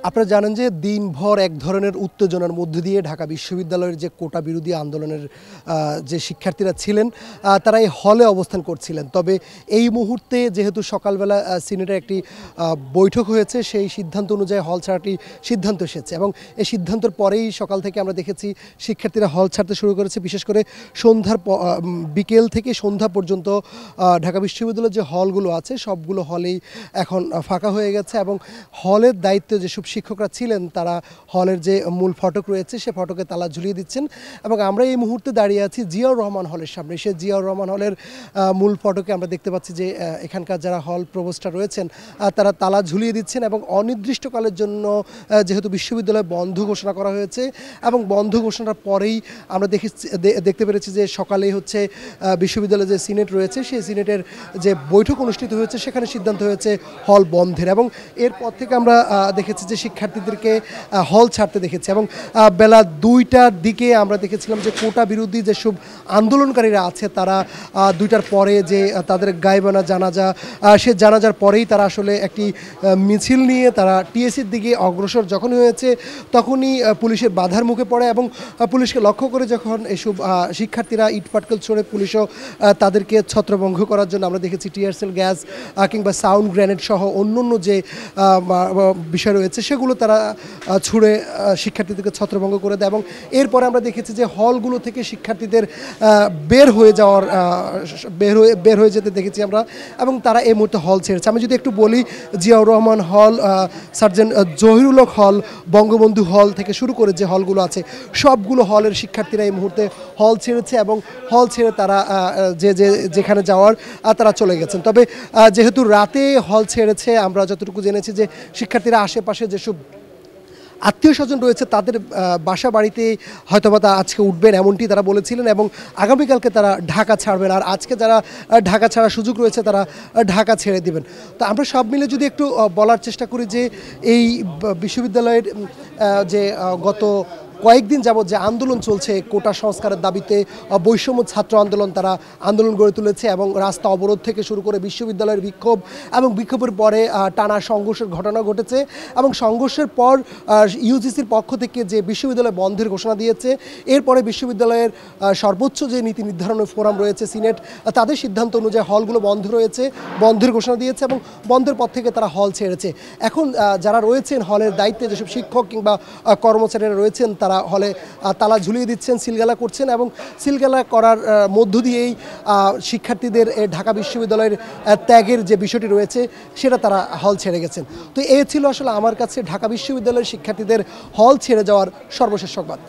আপনারা জানেন যে দিনভর এক ধরনের উত্তেজনার মধ্য দিয়ে ঢাকা বিশ্ববিদ্যালয়ের যে কোটা বিরোধী আন্দোলনের যে শিক্ষার্থীরা ছিলেন তারা এই হলে অবস্থান করছিলেন। তবে এই মুহূর্তে যেহেতু সকালবেলা সিনেটের একটি বৈঠক হয়েছে, সেই সিদ্ধান্ত অনুযায়ী হল ছাড়াটি সিদ্ধান্ত এসেছে এবং এই সিদ্ধান্তের পরেই সকাল থেকে আমরা দেখেছি শিক্ষার্থীরা হল ছাড়তে শুরু করেছে। বিশেষ করে বিকেল থেকে সন্ধ্যা পর্যন্ত ঢাকা বিশ্ববিদ্যালয়ের যে হলগুলো আছে সবগুলো হলেই এখন ফাঁকা হয়ে গেছে এবং হলের দায়িত্বে যেসব শিক্ষকরা ছিলেন তারা হলের যে মূল ফটক রয়েছে সে ফটকে তালা ঝুলিয়ে দিচ্ছেন। এবং আমরা এই মুহূর্তে দাঁড়িয়ে আছি জিয়াউর রহমান হলের সামনে। সে জিয়াউর রহমান হলের মূল ফটকে আমরা দেখতে পাচ্ছি যে এখানকার যারা হল প্রভোস্টরা রয়েছেন তারা তালা ঝুলিয়ে দিচ্ছেন এবং অনির্দিষ্টকালের জন্য যেহেতু বিশ্ববিদ্যালয় বন্ধ ঘোষণা করা হয়েছে এবং বন্ধ ঘোষণার পরেই আমরা দেখতে পেরেছি যে সকালেই হচ্ছে বিশ্ববিদ্যালয়ের যে সিনেট রয়েছে সেই সিনেটের যে বৈঠক অনুষ্ঠিত হয়েছে সেখানে সিদ্ধান্ত হয়েছে হল বন্ধের। এবং এরপর থেকে আমরা দেখেছি যে শিক্ষার্থীদেরকে হল ছাড়তে দেখেছি এবং বেলা 2টার দিকে আমরা দেখেছিলাম যে কোটা বিরোধী যেসব আন্দোলনকারীরা আছে তারা 2টার পরে যে তাদের গায়েবানা জানাজা, সে জানাজার পরেই তারা আসলে একটি মিছিল নিয়ে তারা টিএসসির দিকে অগ্রসর যখনই হয়েছে তখনই পুলিশের বাধার মুখে পড়ে এবং পুলিশকে লক্ষ্য করে যখন এসব শিক্ষার্থীরা ইট পাটকেল ছড়ে পুলিশও তাদেরকে ছত্রভঙ্গ করার জন্য আমরা দেখেছি টিয়ারসেল গ্যাস কিংবা সাউন্ড গ্রেনেড সহ অন্য যে বিষয় রয়েছে সেগুলো তারা ছুঁড়ে শিক্ষার্থীদেরকে ছত্রভঙ্গ করে দেয়। এবং এরপরে আমরা দেখেছি যে হলগুলো থেকে শিক্ষার্থীদের বের হয়ে যেতে দেখেছি আমরা এবং তারা এই মুহূর্তে হল ছেড়েছে। আমি যদি একটু বলি, জিয়াউর রহমান হল, সার্জেন্ট জহিরুল হক হল, বঙ্গবন্ধু হল থেকে শুরু করে যে হলগুলো আছে সবগুলো হলের শিক্ষার্থীরা এই মুহূর্তে হল ছেড়েছে এবং হল ছেড়ে তারা যেখানে যাওয়ার তারা চলে গেছেন। তবে যেহেতু রাতে হল ছেড়েছে, আমরা যতটুকু জেনেছি যে শিক্ষার্থীরা আশেপাশে যেসব আত্মীয় স্বজন রয়েছে তাদের বাসা বাড়িতে হয়তোবা আজকে উঠবেন এমনটি তারা বলেছিলেন এবং আগামীকালকে তারা ঢাকা ছাড়বেন। আর আজকে যারা ঢাকা ছাড়ার সুযোগ রয়েছে তারা ঢাকা ছেড়ে দিবেন। তো আমরা সব মিলে যদি একটু বলার চেষ্টা করি যে এই বিশ্ববিদ্যালয়ের যে গত কয়েকদিন যাবৎ যে আন্দোলন চলছে কোটা সংস্কারের দাবিতে, বৈষম্য ছাত্র আন্দোলন, তারা আন্দোলন গড়ে তুলেছে এবং রাস্তা অবরোধ থেকে শুরু করে বিশ্ববিদ্যালয়ের বিক্ষোভ এবং বিক্ষোভের পরে টানা সংঘর্ষের ঘটনা ঘটেছে এবং সংঘর্ষের পর ইউজিসির পক্ষ থেকে যে বিশ্ববিদ্যালয় বন্ধের ঘোষণা দিয়েছে, এরপরে বিশ্ববিদ্যালয়ের সর্বোচ্চ যে নীতি নির্ধারণের ফোরাম রয়েছে সিনেট, তাদের সিদ্ধান্ত অনুযায়ী হলগুলো বন্ধ রয়েছে, বন্ধের ঘোষণা দিয়েছে এবং বন্ধের পর থেকে তারা হল ছেড়েছে। এখন যারা রয়েছেন হলের দায়িত্বে, যেসব শিক্ষক কিংবা কর্মচারীরা রয়েছেন তারা হলে তালা ঝুলিয়ে দিচ্ছেন, সিলগালা করছেন এবং সিলগালা করার মধ্য দিয়েই শিক্ষার্থীদের ঢাকা বিশ্ববিদ্যালয়ের ত্যাগের যে বিষয়টি রয়েছে সেটা তারা হল ছেড়ে গেছেন। তো এই ছিল আসলে আমার কাছে ঢাকা বিশ্ববিদ্যালয়ের শিক্ষার্থীদের হল ছেড়ে যাওয়ার সর্বশেষ সংবাদ।